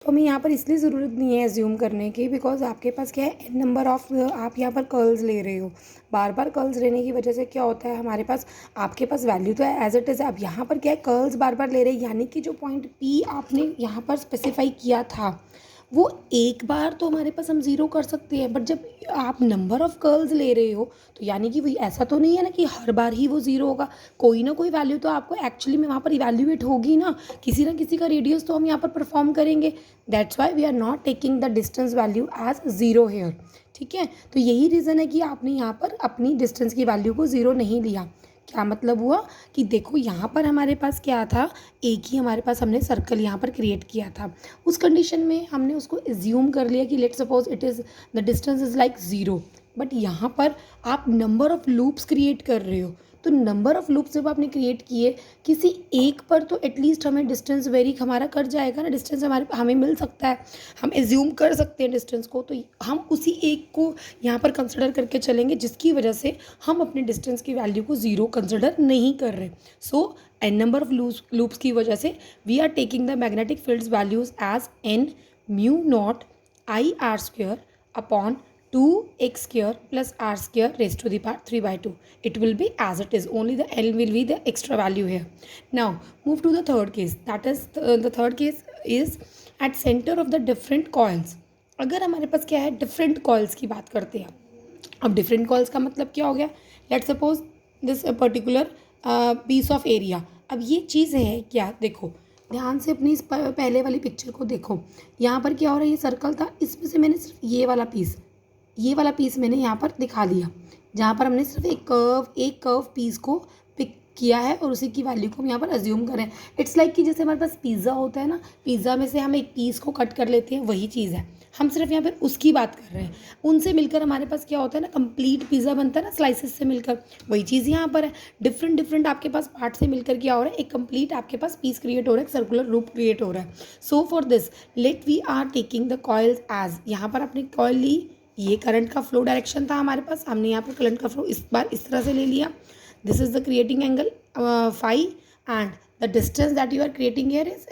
तो हमें यहाँ पर इसलिए ज़रूरत नहीं है एज्यूम करने की, बिकॉज आपके पास क्या है, एन नंबर ऑफ आप यहाँ पर कर्ल्स ले रहे हो। बार बार कर्ल्स लेने की वजह से क्या होता है, हमारे पास आपके पास वैल्यू तो है एज इट इज़। अब यहाँ पर क्या है, कर्ल्स बार बार ले रहे हैं, यानी कि जो पॉइंट पी आपने यहाँ पर स्पेसिफाई किया था वो एक बार तो हमारे पास हम ज़ीरो कर सकते हैं, बट जब आप नंबर ऑफ कर्ल्स ले रहे हो तो यानी कि वही, ऐसा तो नहीं है ना कि हर बार ही वो ज़ीरो होगा। कोई ना कोई वैल्यू तो आपको एक्चुअली में वहाँ पर इवैल्यूएट होगी ना किसी का रेडियस तो हम यहाँ पर परफॉर्म करेंगे। That's why we are not taking the distance value as zero here. ठीक है, तो यही रीज़न है कि आपने यहाँ पर अपनी डिस्टेंस की वैल्यू को ज़ीरो नहीं लिया। क्या मतलब हुआ कि देखो यहाँ पर हमारे पास क्या था, एक ही हमारे पास हमने सर्कल यहाँ पर क्रिएट किया था। उस कंडीशन में हमने उसको एज्यूम कर लिया कि let suppose it is the distance is like zero. But यहाँ पर आप नंबर ऑफ़ लूप्स क्रिएट कर रहे हो, तो नंबर ऑफ़ लूप्स जब आपने क्रिएट किए, किसी एक पर तो एटलीस्ट हमें डिस्टेंस वेरी हमारा कर जाएगा ना, डिस्टेंस हमें मिल सकता है, हम एज्यूम कर सकते हैं डिस्टेंस को। तो हम उसी एक को यहाँ पर कंसिडर करके चलेंगे, जिसकी वजह से हम अपने डिस्टेंस की वैल्यू को ज़ीरो कंसिडर नहीं कर रहे। So n number of loops की वजह से we are taking the magnetic fields values as n mu naught I R square upon 2x square plus r square raised to the power 3/2. It will be as it is. Only the L will be the extra value here. Now move to the third case. That is the third case is at center of the different coils. अगर हमारे पास क्या है, different coils की बात करते हैं। अब different coils का मतलब क्या हो गया, let suppose this particular piece of area. अब ये चीज़ है क्या, देखो ध्यान से अपनी इस पहले वाली पिक्चर को देखो। यहाँ पर क्या हो रहा है, ये सर्कल था, इसमें से मैंने सिर्फ ये वाला पीस मैंने यहाँ पर दिखा दिया, जहाँ पर हमने सिर्फ एक कर्व पीस को पिक किया है और उसी की वैल्यू को हम यहाँ पर अज्यूम करें। इट्स लाइक कि जैसे हमारे पास पिज़्ज़ा होता है ना, पिज़्ज़ा में से हम एक पीस को कट कर लेते हैं, वही चीज़ है, हम सिर्फ यहाँ पर उसकी बात कर रहे हैं। उनसे मिलकर हमारे पास क्या होता है ना, कंप्लीट पिज़्ज़ा बनता है ना स्लाइसेस से मिलकर, वही चीज़ यहाँ पर है। डिफरेंट आपके पास पार्ट से मिलकर क्या हो रहा है, एक कंप्लीट आपके पास पीस क्रिएट हो रहा है, एक सर्कुलर रूप क्रिएट हो रहा है। So for this let we are taking the coils as, यहाँ पर आपने कॉइल ली, ये करंट का फ्लो डायरेक्शन था हमारे पास, हमने यहाँ पर करंट का फ्लो इस बार इस तरह से ले लिया। This is the creating angle phi and the distance that you are creating here is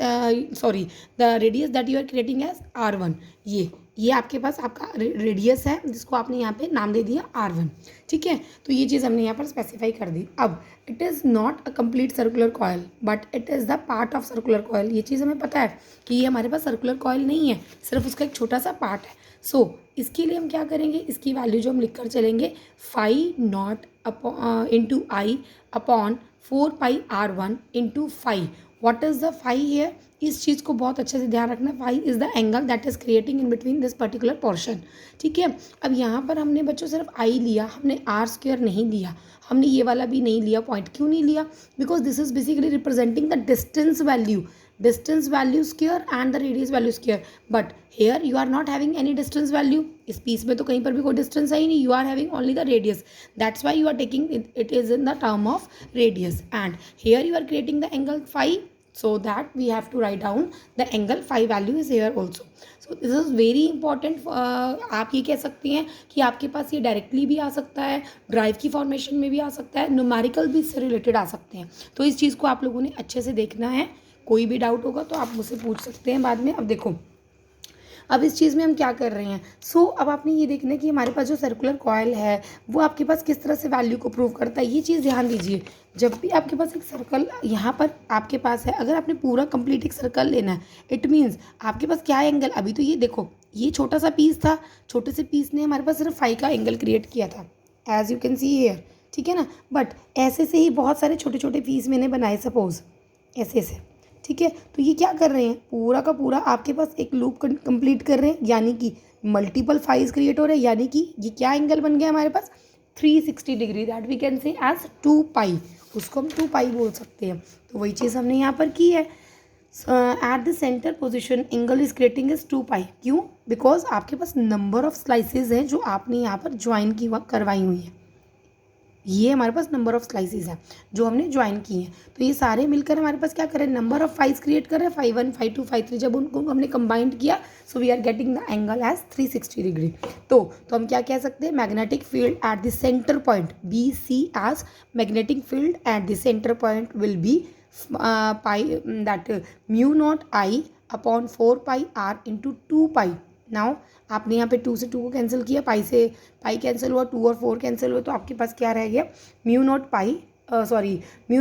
the radius that you are creating as R1। ये आपके पास आपका रेडियस है, जिसको आपने यहाँ पे नाम दे दिया R1। ठीक है, तो ये चीज़ हमने यहाँ पर स्पेसिफाई कर दी। अब it is not a complete circular coil but it is the part of circular coil. ये चीज़ हमें पता है कि ये हमारे पास सर्कुलर कॉयल नहीं है, सिर्फ उसका एक छोटा सा पार्ट है। सो इसके लिए हम क्या करेंगे, इसकी वैल्यू जो हम लिख कर चलेंगे, phi naught into I upon 4πr1 into phi. What is the phi here, इस चीज़ को बहुत अच्छे से ध्यान रखना। Phi is the angle that is creating in between this particular portion. ठीक है, अब यहाँ पर हमने बच्चों सिर्फ आई लिया, हमने आर स्क्वायर नहीं लिया, हमने ये वाला भी नहीं लिया पॉइंट। क्यों नहीं लिया, because this is basically representing the distance value square and the radius value square. But here you are not having any distance value, इस पीस में तो कहीं पर भी कोई डिस्टेंस है ही नहीं, you are having only the radius, that's why you are taking it is in the term of radius and here you are creating the angle phi, so that we have to write down the angle phi value is here also. So this is very important. आप ये कह सकती हैं कि आपके पास ये directly भी आ सकता है, ड्राइव की फॉर्मेशन में भी आ सकता है, न्यूमेरिकल भी इससे रिलेटेड आ सकते हैं। तो इस चीज़ को आप लोगों ने अच्छे से देखना है, कोई भी डाउट होगा तो आप मुझसे पूछ सकते हैं बाद में। अब देखो, अब इस चीज़ में हम क्या कर रहे हैं, अब आपने ये देखना है कि हमारे पास जो सर्कुलर कॉयल है वो आपके पास किस तरह से वैल्यू को प्रूव करता है। ये चीज़ ध्यान दीजिए, जब भी आपके पास एक सर्कल यहाँ पर आपके पास है, अगर आपने पूरा कंप्लीट एक सर्कल लेना है, इट मीन्स आपके पास क्या एंगल, अभी तो ये देखो ये छोटा सा पीस था, छोटे से पीस ने हमारे पास सिर्फ फाई का एंगल क्रिएट किया था, as you can see here. ठीक है ना, बट ऐसे से ही बहुत सारे छोटे छोटे पीस मैंने बनाए, सपोज ऐसे से। ठीक है, तो ये क्या कर रहे हैं, पूरा का पूरा आपके पास एक लूप कंप्लीट कर रहे हैं, यानी कि मल्टीपल फाइज क्रिएट हो रहे हैं, यानी कि ये क्या एंगल बन गया हमारे पास 360 degree, that we can say as 2π, उसको हम 2π बोल सकते हैं। तो वही चीज़ हमने यहाँ पर की है। At the centre position angle is creating is 2π। क्यों, बिकॉज आपके पास नंबर ऑफ स्लाइसेस हैं जो आपने यहाँ पर ज्वाइन की करवाई हुई है, ये हमारे पास नंबर ऑफ स्लाइसेस हैं जो हमने ज्वाइन की हैं। तो ये सारे मिलकर हमारे पास क्या करें, नंबर ऑफ फाइज क्रिएट कर रहे हैं, फाई 1 फाई 2 फाई 3, जब उनको हमने कंबाइंड किया, so we are getting the angle as 360 degree. तो हम क्या कह सकते हैं, magnetic field at the centre point B C as magnetic field at the centre point will be pi that mu naught I upon 4πr into 2π। Now आपने यहाँ पे 2 से 2 को कैंसिल किया, पाई से पाई कैंसिल हुआ, 2 और 4 कैंसिल हुए, तो आपके पास क्या रह गया, mu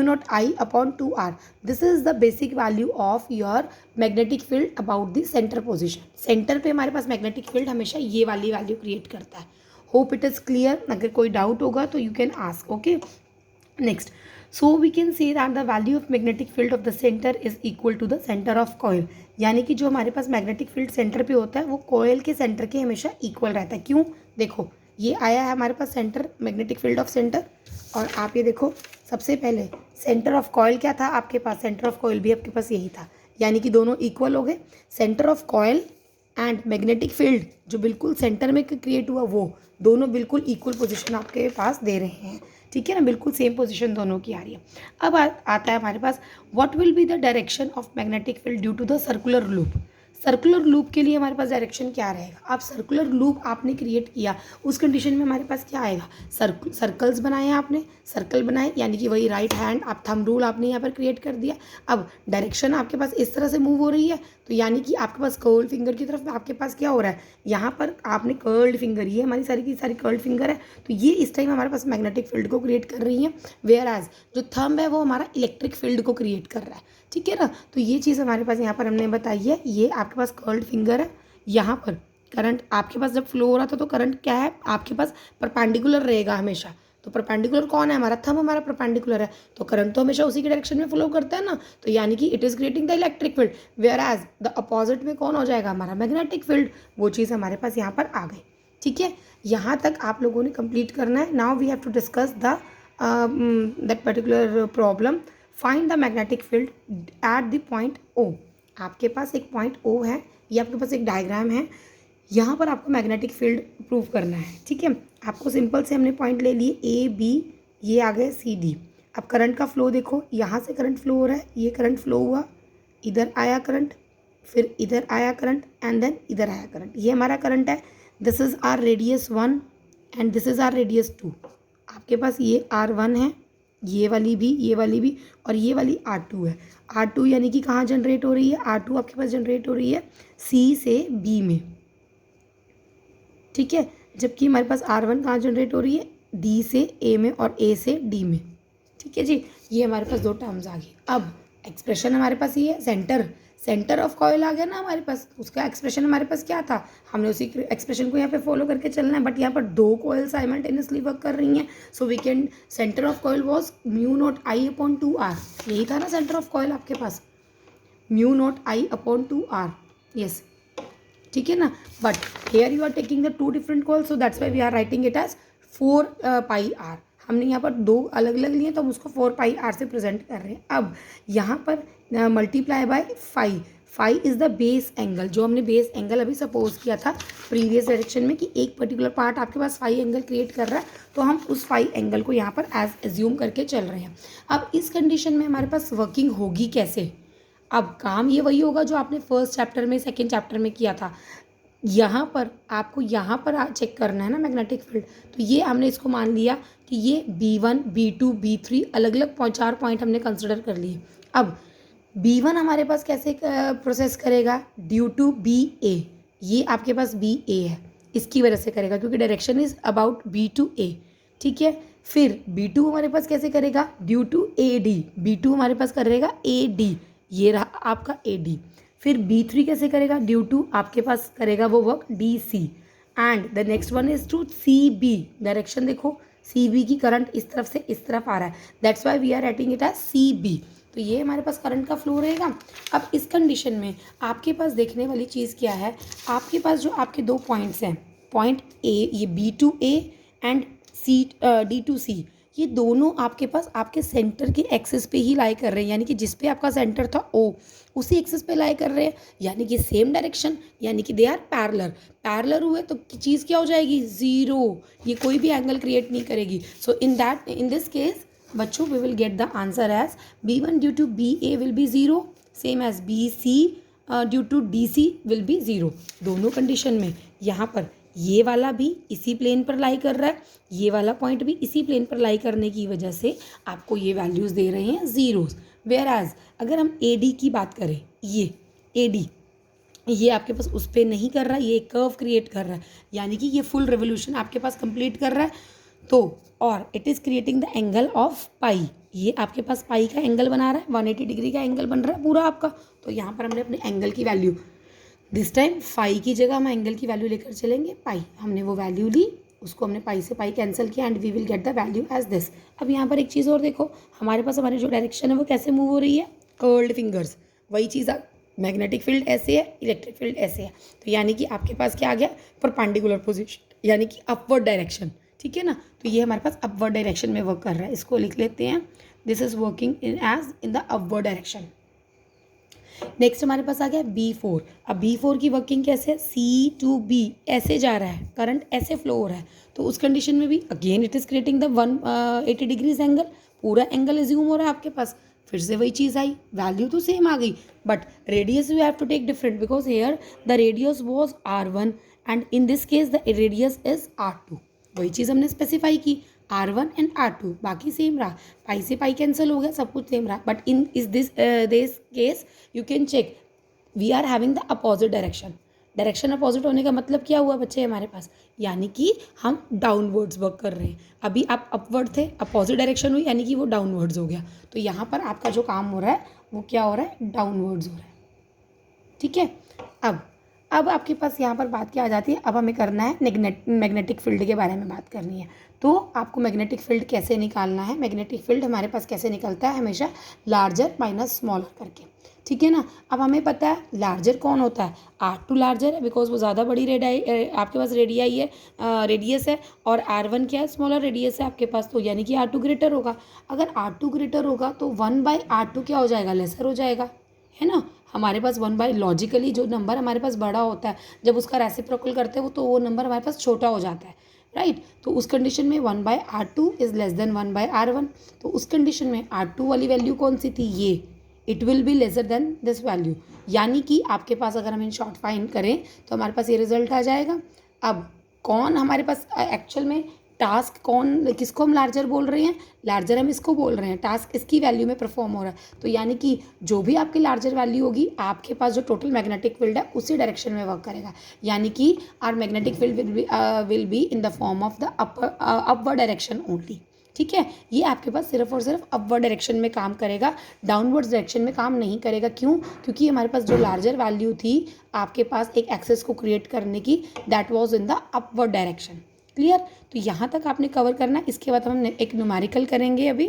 naught I upon 2r। This is the basic value of your magnetic field about the centre position. Centre पे हमारे पास मैग्नेटिक फील्ड हमेशा ये वाली वैल्यू क्रिएट करता है। Hope it is clear. अगर कोई डाउट होगा तो you can ask. Okay, next, so we can say that the value of magnetic field of the center is equal to the center of coil। यानी कि जो हमारे पास मैग्नेटिक फील्ड सेंटर पे होता है वो कॉयल के सेंटर के हमेशा इक्वल रहता है। क्यों, देखो ये आया है हमारे पास centre, magnetic field of centre, और आप ये देखो सबसे पहले सेंटर ऑफ कॉयल क्या था आपके पास, सेंटर ऑफ कॉयल भी आपके पास यही था, यानी कि दोनों इक्वल हो गए। Centre of coil and magnetic field जो बिल्कुल सेंटर में क्रिएट हुआ वो दोनों बिल्कुल इक्वल पोजीशन आपके पास दे रहे हैं। ठीक है ना, बिल्कुल सेम पोजीशन दोनों की आ रही है। अब आता है हमारे पास what will be the direction of magnetic field due to the circular loop. Circular loop के लिए हमारे पास डायरेक्शन क्या रहेगा। आप सर्कुलर लूप आपने क्रिएट किया, उस कंडीशन में हमारे पास क्या आएगा, सर्कल्स बनाए आपने, सर्कल बनाए यानी कि वही राइट हैंड आप थंब रूल आपने यहाँ पर क्रिएट कर दिया। अब डायरेक्शन आपके पास इस तरह से मूव हो रही है, तो यानी कि आपके पास कर्ल्ड फिंगर की तरफ आपके पास क्या हो रहा है, यहाँ पर आपने कर्ल्ड फिंगर, ये हमारी सारी की सारी कर्ल्ड फिंगर है, तो ये इस टाइम हमारे पास मैग्नेटिक फील्ड को क्रिएट कर रही है। वेयर एज जो थंब है वो हमारा इलेक्ट्रिक फील्ड को क्रिएट कर रहा है। ठीक है ना, तो ये चीज़ हमारे पास यहाँ पर हमने बताई है। ये आपके पास कर्ल्ड फिंगर है, यहाँ पर करंट आपके पास जब फ्लो हो रहा था तो करंट क्या है आपके पास परपेंडिकुलर रहेगा हमेशा। तो परपेंडिकुलर कौन है, हमारा थंब हमारा परपेंडिकुलर है, तो करंट तो हमेशा उसी के डायरेक्शन में फ्लो करता है ना, तो यानी कि it is creating the electric field. Where as the opposite में कौन हो जाएगा, हमारा मैग्नेटिक फील्ड। वो चीज़ हमारे पास यहाँ पर आ गई। ठीक है, यहाँ तक आप लोगों ने कंप्लीट करना है। Now we have to discuss the that particular problem. Find the magnetic field at the point O. आपके पास एक पॉइंट ओ है, ये आपके पास एक डायग्राम है, यहाँ पर आपको मैग्नेटिक फील्ड प्रूव करना है। ठीक है, आपको सिंपल से हमने पॉइंट ले लिए ए बी, ये आ गए सी डी। अब करंट का फ्लो देखो, यहाँ से करंट फ्लो हो रहा है, ये करंट फ्लो हुआ, इधर आया करंट, फिर इधर आया करंट एंड देन इधर आया करंट। ये हमारा करंट है, this is R radius 1 and this is R radius 2। आपके पास ये R1 है, ये वाली भी और ये वाली R2 है। R2 यानी कि कहाँ जनरेट हो रही है, R2 आपके पास जनरेट हो रही है C से B में। ठीक है, जबकि हमारे पास R1 कहाँ जनरेट हो रही है, D से A में और A से D में। ठीक है जी, ये हमारे पास दो टर्म्स आ गई। अब एक्सप्रेशन हमारे पास ये है, सेंटर ऑफ कॉइल आ गया ना हमारे पास, उसका एक्सप्रेशन हमारे पास क्या था, हमने उसी एक्सप्रेशन को यहाँ पे फॉलो करके चलना है। बट यहाँ पर दो कॉइल साइमल्टेनियसली वर्क कर रही हैं, so we can centre of coil was mu naught I upon 2r। यही था ना सेंटर ऑफ कॉइल आपके पास, mu naught I upon 2r। Yes, ठीक है ना, but here you are taking the two different coil, so that's why we are writing it as 4πr। हमने यहाँ पर दो अलग अलग लिए तो हम उसको 4πr से प्रेजेंट कर रहे हैं। अब यहाँ पर multiply by phi is the base angle, जो हमने बेस एंगल अभी सपोज किया था प्रीवियस डायरेक्शन में कि एक पर्टिकुलर पार्ट आपके पास फाई एंगल क्रिएट कर रहा है, तो हम उस फाई एंगल को यहाँ पर एज एज्यूम करके चल रहे हैं। अब इस कंडीशन में हमारे पास वर्किंग होगी कैसे, अब काम ये वही होगा जो आपने फर्स्ट चैप्टर में सेकेंड चैप्टर में किया था। यहाँ पर आपको यहाँ पर चेक करना है ना मैग्नेटिक फील्ड, तो ये हमने इसको मान लिया कि ये B1 B2 B3 अलग अलग 4 पॉइंट हमने कंसिडर कर लिए। अब B1 हमारे पास कैसे प्रोसेस करेगा, ड्यू टू BA, ये आपके पास BA है, इसकी वजह से करेगा क्योंकि direction is about B to A। ठीक है, फिर B2 हमारे पास कैसे करेगा, ड्यू टू AD, B2 हमारे पास करेगा AD, ये रहा आपका AD। फिर B3 कैसे करेगा, ड्यू टू आपके पास करेगा वो work DC, and the next one is to CB। Direction देखो, CB की करंट इस तरफ से इस तरफ आ रहा है, that's why we are writing it as CB। तो ये हमारे पास करंट का फ्लो रहेगा। अब इस कंडीशन में आपके पास देखने वाली चीज़ क्या है, आपके पास जो आपके दो पॉइंट्स हैं, पॉइंट A, ये B to A and D to C, ये दोनों आपके पास आपके सेंटर के एक्सिस पे ही लाई कर रहे हैं, यानी कि जिस पे आपका सेंटर था O उसी एक्सिस पे लाई कर रहे हैं, यानी कि सेम डायरेक्शन, यानी कि दे आर पैरेलल हुए तो चीज़ क्या हो जाएगी, ज़ीरो, ये कोई भी एंगल क्रिएट नहीं करेगी। सो इन दिस केस बच्चों we will get the answer as B1 due to BA will be zero, same as BC due to DC will be zero. दोनों कंडीशन में यहाँ पर ये वाला भी इसी प्लेन पर लाई कर रहा है, ये वाला पॉइंट भी इसी प्लेन पर लाई करने की वजह से आपको ये वैल्यूज़ दे रहे हैं ज़ीरोज़। वेयर एज अगर हम AD की बात करें, ये AD, ये आपके पास उस पर नहीं कर रहा है, ये कर्व क्रिएट कर रहा है, यानी कि ये फुल रिवोल्यूशन आपके पास कंप्लीट कर रहा है। तो और it is creating the angle of pi, ये आपके पास पाई का एंगल बना रहा है, 180 डिग्री का एंगल बन रहा है पूरा आपका। तो यहाँ पर हमने अपने एंगल की वैल्यू, दिस टाइम फाई की जगह हम एंगल की वैल्यू लेकर चलेंगे पाई, हमने वो वैल्यू ली, उसको हमने पाई से पाई कैंसिल किया and we will get the value as this. अब यहाँ पर एक चीज़ और देखो, हमारे पास हमारी जो डायरेक्शन है वो कैसे मूव हो रही है, कर्ल्ड फिंगर्स, वही चीज़ मैग्नेटिक फील्ड ऐसे है, इलेक्ट्रिक फील्ड ऐसे है, तो यानी कि आपके पास क्या आ गया, परपेंडिकुलर पोजीशन, यानी कि अपवर्ड डायरेक्शन, ठीक है ना। तो ये हमारे पास अपवर्ड डायरेक्शन में वर्क कर रहा है, इसको लिख लेते हैं, this is working in the upward direction. Next हमारे पास आ गया B4। अब B4 की वर्किंग कैसे है, C to B ऐसे जा रहा है, करंट ऐसे फ्लो हो रहा है, तो उस कंडीशन में भी again it is creating the 180 degrees angle, पूरा एंगल एज्यूम हो रहा है आपके पास। फिर से वही चीज़ आई, वैल्यू तो सेम आ गई, but radius you have to take different, because here the radius was R1 and in this case the radius is R2। वही चीज़ हमने स्पेसिफाई की, R1 एंड R2, बाकी सेम रहा, पाई से पाई कैंसिल हो गया, सब कुछ सेम रहा, but in is this case you can check we are having the opposite direction. Direction अपोजिट होने का मतलब क्या हुआ बच्चे हमारे पास, यानी कि हम डाउनवर्ड्स वर्क कर रहे हैं। अभी आप अपवर्ड थे, अपोजिट डायरेक्शन हुई, यानी कि वो डाउनवर्ड्स हो गया, तो यहाँ पर आपका जो काम हो रहा है वो क्या हो रहा है, डाउनवर्ड्स हो रहा है, ठीक है। अब आपके पास यहाँ पर बात क्या आ जाती है, अब हमें करना है मैग्नेटिक फील्ड के बारे में बात करनी है। तो आपको मैग्नेटिक फील्ड कैसे निकालना है, मैग्नेटिक फील्ड हमारे पास कैसे निकलता है, हमेशा लार्जर माइनस स्मॉलर करके, ठीक है ना। अब हमें पता है लार्जर कौन होता है, R2 लार्जर है, बिकॉज वो ज़्यादा बड़ी आपके पास रेडियाई है, रेडियस है, और R1 क्या है, स्मॉलर रेडियस है आपके पास, तो यानी कि R2 ग्रेटर होगा। अगर R2 ग्रेटर होगा तो 1/R2 क्या हो जाएगा, लेसर हो जाएगा, है ना। हमारे पास 1 लॉजिकली जो नंबर हमारे पास बड़ा होता है, जब उसका रेसिप्रोकल करते हैं तो वो नंबर हमारे पास छोटा हो जाता है, राइट। तो उस कंडीशन में 1/R2 is less than 1/R1, तो उस कंडीशन में R2 वाली वैल्यू कौन सी थी, ये, it will be lesser than this value, यानी कि आपके पास अगर हम इन शॉर्ट फाइंड करें तो हमारे पास ये रिजल्ट आ जाएगा। अब कौन हमारे पास एक्चुअल में टास्क कौन, किसको हम लार्जर बोल रहे हैं, लार्जर हम इसको बोल रहे हैं, टास्क इसकी वैल्यू में परफॉर्म हो रहा है, तो यानी कि जो भी आपकी लार्जर वैल्यू होगी, आपके पास जो टोटल मैग्नेटिक फील्ड है उसी डायरेक्शन में वर्क करेगा, यानी कि our magnetic field will be in the form of the upward direction only, ठीक है। ये आपके पास सिर्फ और सिर्फ अपवर्ड डायरेक्शन में काम करेगा, डाउनवर्ड डायरेक्शन में काम नहीं करेगा। क्यों, क्योंकि हमारे पास जो लार्जर वैल्यू थी आपके पास एक एक्सेस को क्रिएट करने की, that was in the upward direction. Clear, तो यहाँ तक आपने कवर करना है। इसके बाद हम एक न्यूमेरिकल करेंगे अभी।